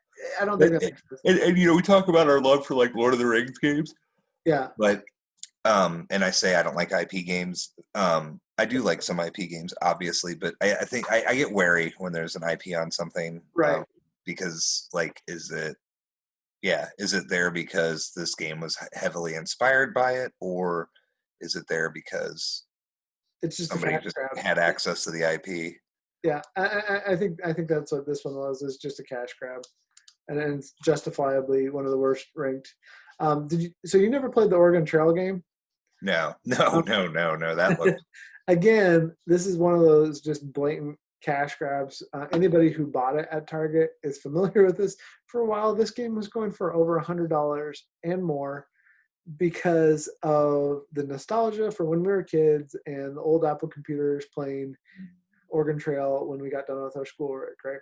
I don't think that makes sense. And you know, we talk about our love for like Lord of the Rings games. Yeah. But and I say I don't like IP games. I do like some IP games, obviously, but I think I get wary when there's an IP on something, Right. Because like, is it there because this game was heavily inspired by it, or is it there because It's just somebody just had access to the IP? Yeah, I think that's what this one was. Is just a cash grab, and it's justifiably one of the worst ranked. Did you? So you never played the Oregon Trail game? No. That looked Again, this is one of those just blatant cash grabs. Anybody who bought it at Target is familiar with this. For a while, this game was going for over $100 and more because of the nostalgia for when we were kids and the old Apple computers playing Oregon Trail when we got done with our schoolwork, right?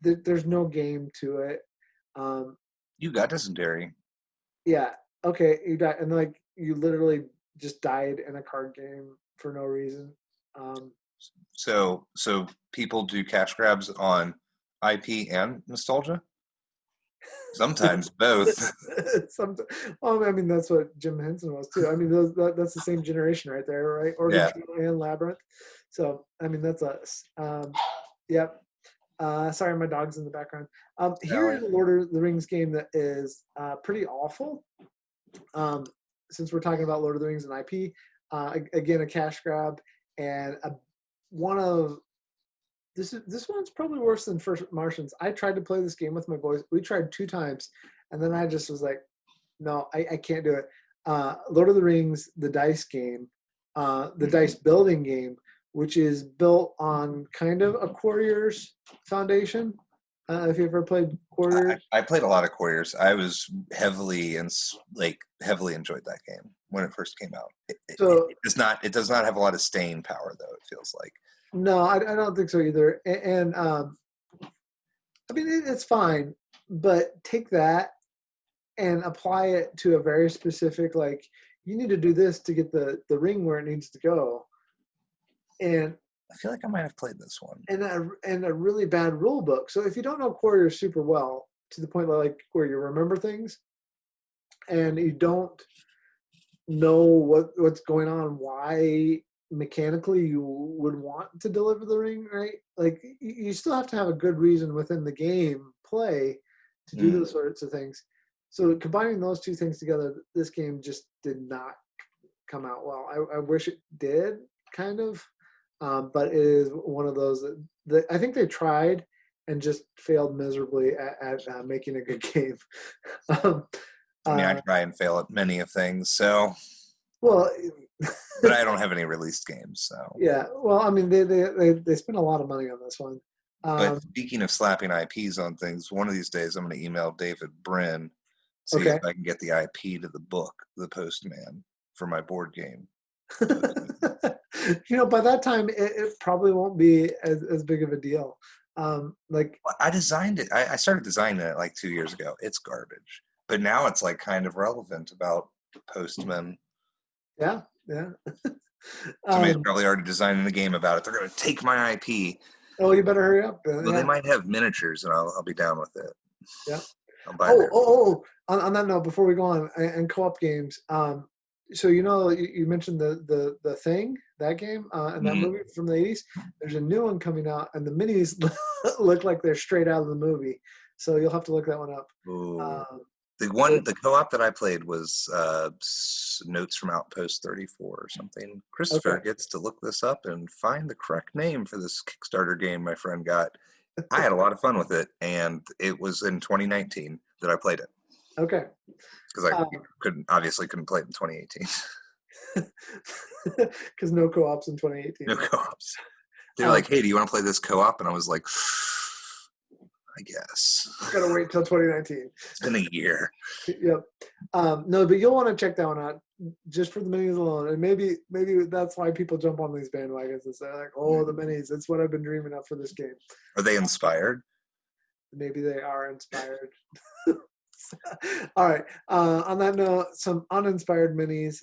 There's no game to it. you got dysentery. Yeah. Okay. You died, and like you literally just died in a card game for no reason. So people do cash grabs on IP and nostalgia. Sometimes both. Well, I mean, that's what Jim Henson was too. I mean, that's the same generation right there, right? Oregon Trail and Labyrinth. So, I mean, that's us. Yep. Sorry, my dog's in the background. Here's a Lord of the Rings game that is pretty awful. Since we're talking about Lord of the Rings and IP, Again, a cash grab, and this one's probably worse than First Martians. I tried to play this game with my boys. We tried 2 times, and then I just was like, no, I can't do it. Lord of the Rings, the dice game, the dice building game, which is built on kind of a Quarriors foundation. If you ever played Quarriors, I played a lot of Quarriors. I was heavily enjoyed that game when it first came out. It does not have a lot of staying power, though. It feels like. No, I don't think so either. And I mean, it's fine, but take that and apply it to a very specific, like, you need to do this to get the ring where it needs to go. And I feel like I might have played this one. And a really bad rule book. So if you don't know Quarriors super well, to the point where you remember things and you don't know what's going on, why mechanically you would want to deliver the ring, right? Like, you still have to have a good reason within the game play to do those sorts of things. So combining those 2 things together, this game just did not come out well. I wish it did, kind of, but it is one of those that I think they tried and just failed miserably at making a good game. I try and fail at many of things, so. Well, but I don't have any released games, so. Yeah, well, I mean, they spent a lot of money on this one. But speaking of slapping IPs on things, one of these days I'm going to email David Brin, see if I can get the IP to the book, The Postman, for my board game. By that time, it probably won't be as big of a deal. I designed it. I started designing it like 2 years ago. It's garbage. But now it's like kind of relevant about postmen. Yeah. Somebody's probably already designing the game about it. They're going to take my IP. Oh, you better hurry up. Well, they might have miniatures, and I'll be down with it. Yeah. I'll buy On that note, before we go on, and co-op games, so you mentioned the Thing, that game, and that movie from the 80s. There's a new one coming out, and the minis look like they're straight out of the movie. So you'll have to look that one up. The co-op that I played was Notes from Outpost 34 or something. Christopher gets to look this up and find the correct name for this Kickstarter game my friend got. I had a lot of fun with it, and it was in 2019 that I played it. Okay. Because I couldn't play it in 2018. Because no co-ops in 2018. No co-ops. They're like, hey, do you want to play this co-op? And I was like, I guess. Gotta wait till 2019. It's been a year. Yep. No, but you'll want to check that one out just for the minis alone. And maybe that's why people jump on these bandwagons and say, like, oh, the minis, that's what I've been dreaming of for this game. Are they inspired? Maybe they are inspired. All right. On that note, some uninspired minis.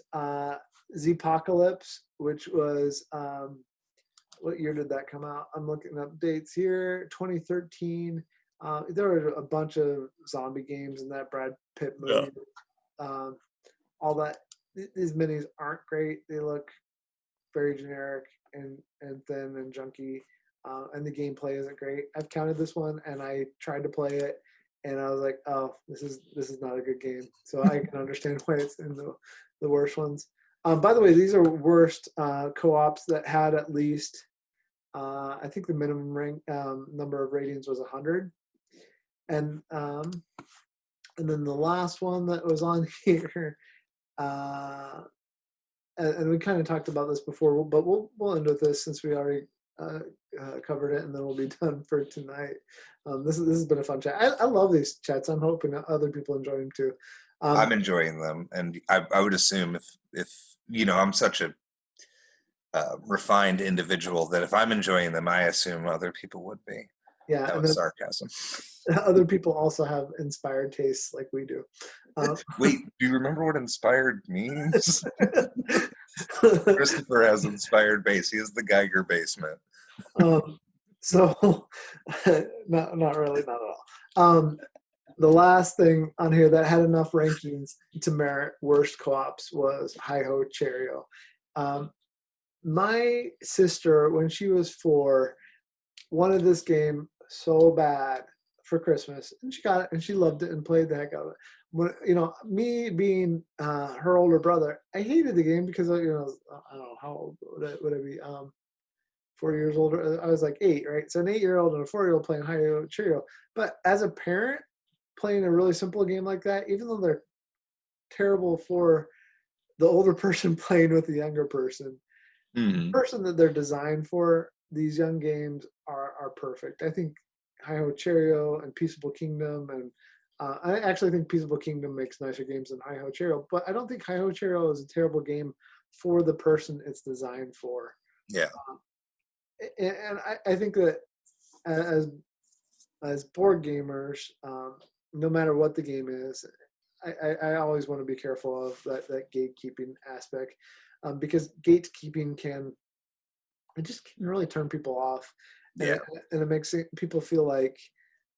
Zpocalypse, which was, what year did that come out? I'm looking up dates here. 2013. There were a bunch of zombie games in that Brad Pitt movie. Yeah. All that. These minis aren't great. They look very generic and thin and junky. And the gameplay isn't great. I've counted this one, and I tried to play it, and I was like, oh, this is not a good game. So I can understand why it's in the worst ones. By the way, these are worst co-ops that had at least, I think the minimum number of ratings was 100. And then the last one that was on here, and we kind of talked about this before, but we'll end with this since we already covered it, and then we'll be done for tonight. This has been a fun chat. I love these chats. I'm hoping that other people enjoy them too. I'm enjoying them, and I would assume if I'm such a refined individual that if I'm enjoying them, I assume other people would be. Yeah, that was sarcasm. Other people also have inspired tastes like we do. Wait, do you remember what inspired means? Christopher has inspired bass. He is the Geiger basement. So, not really, not at all. The last thing on here that had enough rankings to merit worst co-ops was Hi-Ho Cherry-O. My sister, when she was 4, wanted this game so bad for Christmas, and she got it, and she loved it and played the heck out of it. when me being her older brother, I hated the game because I don't know how old would I be 4 years older. I was like 8, right? So an 8-year-old and a 4-year-old playing Hi-Ho Cheerio. But as a parent playing a really simple game like that, even though they're terrible for the older person playing with the younger person, the person that they're designed for, these young games are perfect. I think Hi-Ho Cheerio and Peaceable Kingdom, and I actually think Peaceable Kingdom makes nicer games than Hi-Ho Cheerio, but I don't think Hi-Ho Cheerio is a terrible game for the person it's designed for. Yeah. And I think that as board gamers, no matter what the game is, I always want to be careful of that gatekeeping aspect, because gatekeeping can really turn people off, and it makes people feel like,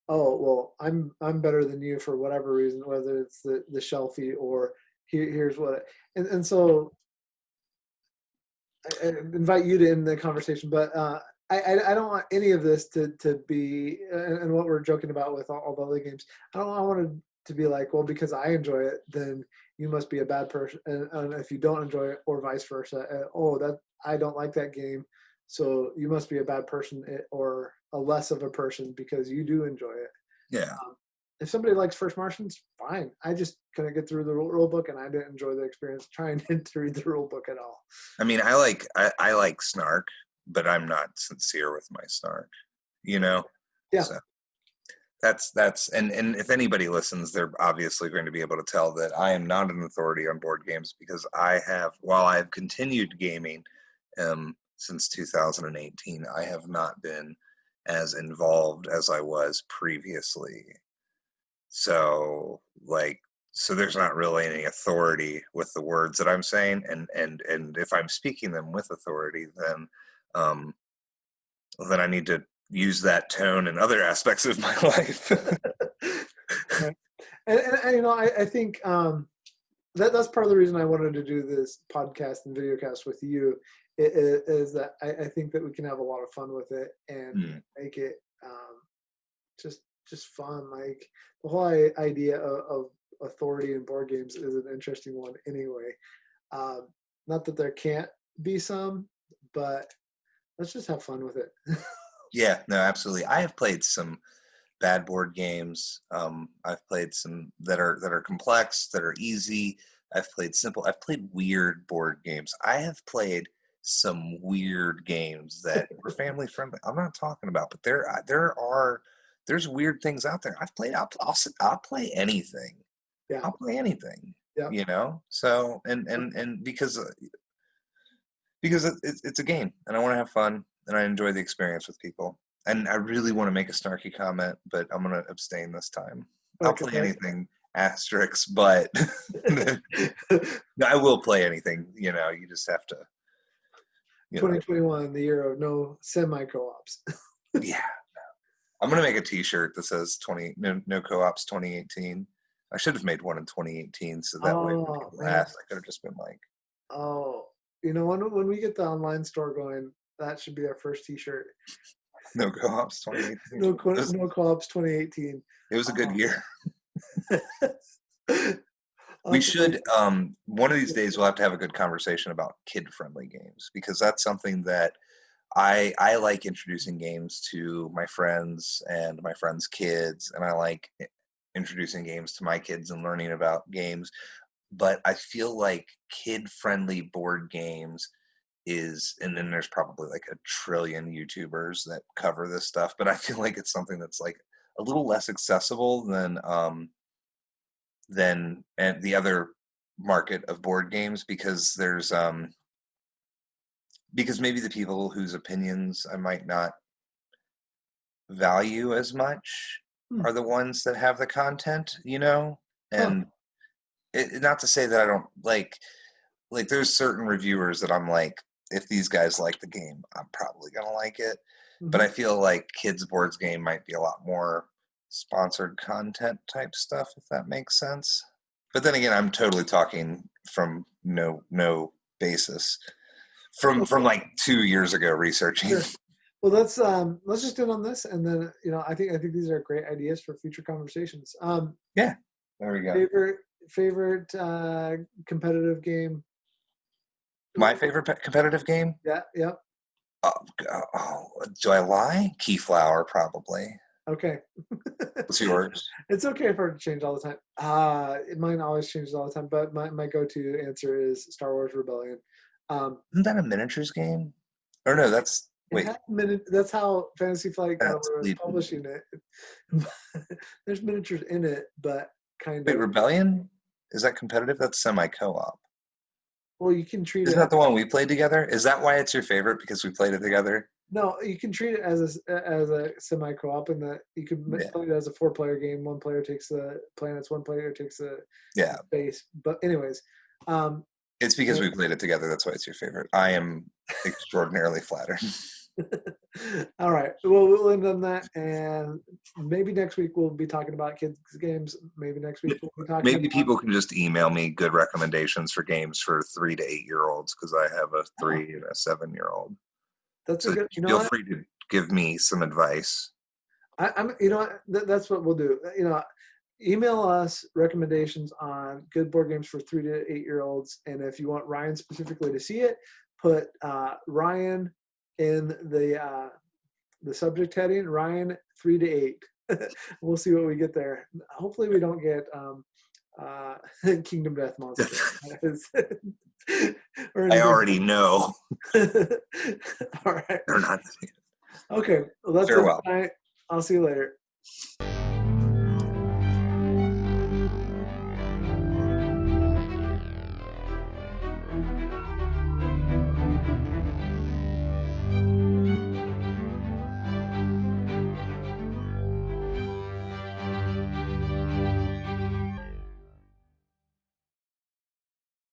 oh well, I'm better than you for whatever reason, whether it's the shelfie or here's what, and so I invite you to end the conversation, but I don't want any of this to be, and what we're joking about with all the other games. I don't want it to be like, well, because I enjoy it, then you must be a bad person, and if you don't enjoy it, or vice versa. That I don't like that game, so you must be a bad person or a less of a person because you do enjoy it. Yeah. If somebody likes First Martians, fine. I just couldn't get through the rule book, and I didn't enjoy the experience trying to read the rule book at all. I mean, I like snark, but I'm not sincere with my snark, Yeah. So that's and if anybody listens, they're obviously going to be able to tell that I am not an authority on board games, because while I've continued gaming since 2018, I have not been as involved as I was previously. So there's not really any authority with the words that I'm saying, and if I'm speaking them with authority, then I need to use that tone in other aspects of my life. Right. And I think that's part of the reason I wanted to do this podcast and video cast with you, is that I think that we can have a lot of fun with it and make it just fun. Like the whole idea of authority in board games is an interesting one anyway. Not that there can't be some, but let's just have fun with it. Yeah, no, absolutely. I have played some bad board games. I've played some that are complex, that are easy. I've played simple. I've played weird board games. I have played some weird games that were family friendly. I'm not talking about, but there's weird things out there. I've played. I'll play anything. Yeah. I'll play anything. Yeah. So and because it's a game, and I want to have fun, and I enjoy the experience with people. And I really want to make a snarky comment, but I'm going to abstain this time. I'll play anything, asterisks, but I will play anything. You just have to. 2021, the year of no semi-co-ops. Yeah. I'm going to make a T-shirt that says no co-ops 2018. I should have made one in 2018, so that way when people ask, I could have just been like, oh, when we get the online store going, that should be our first T-shirt. No co-ops 2018. No co-ops 2018. It was a good year. We should, one of these days, we'll have to have a good conversation about kid-friendly games, because that's something that I like introducing games to my friends and my friends' kids, and I like introducing games to my kids and learning about games. But I feel like kid-friendly board games and then there's probably like a trillion YouTubers that cover this stuff, but I feel like it's something that's like a little less accessible than and the other market of board games, because there's because maybe the people whose opinions I might not value as much are the ones that have the content, and not to say that I don't like there's certain reviewers that I'm like, if these guys like the game, I'm probably going to like it. Mm-hmm. But I feel like kids boards game might be a lot more sponsored content type stuff, if that makes sense. But then again, I'm totally talking from no basis from like 2 years ago researching. Sure. Well, let's just end on this, and then I think these are great ideas for future conversations. Yeah. There we go. Favorite competitive game? My favorite competitive game? Yeah, yep. Do I lie? Keyflower, probably. Okay. What's yours? It's okay for it to change all the time. Mine always changes all the time, but my go-to answer is Star Wars Rebellion. Isn't that a miniatures game? Or no, that's wait. That's how Fantasy Flight got That's away with publishing it. There's miniatures in it, but kind wait, of. Rebellion? Is that competitive? That's semi-co-op. Well, you can treat Isn't it. that the one we played together? Is that why it's your favorite? Because we played it together? No, you can treat it as a semi co-op, in that you can play it as a 4-player game. One player takes the planets, one player takes the base. But anyways, it's because we played it together. That's why it's your favorite. I am extraordinarily flattered. All right. Well, we'll end on that, and maybe next week we'll be talking about kids games. Maybe next week we'll be talking. Maybe people can just email me good recommendations for games for 3 to 8 year olds, because I have a 3 and a 7-year-old. That's a good. Feel free to give me some advice. I'm. That's what we'll do. Email us recommendations on good board games for 3 to 8 year olds, and if you want Ryan specifically to see it, put Ryan in the subject heading. Ryan 3 to 8. We'll see what we get there. Hopefully, we don't get Kingdom Death Monster. I already know. All right. They're not. Okay. Well, that's it tonight. I'll see you later.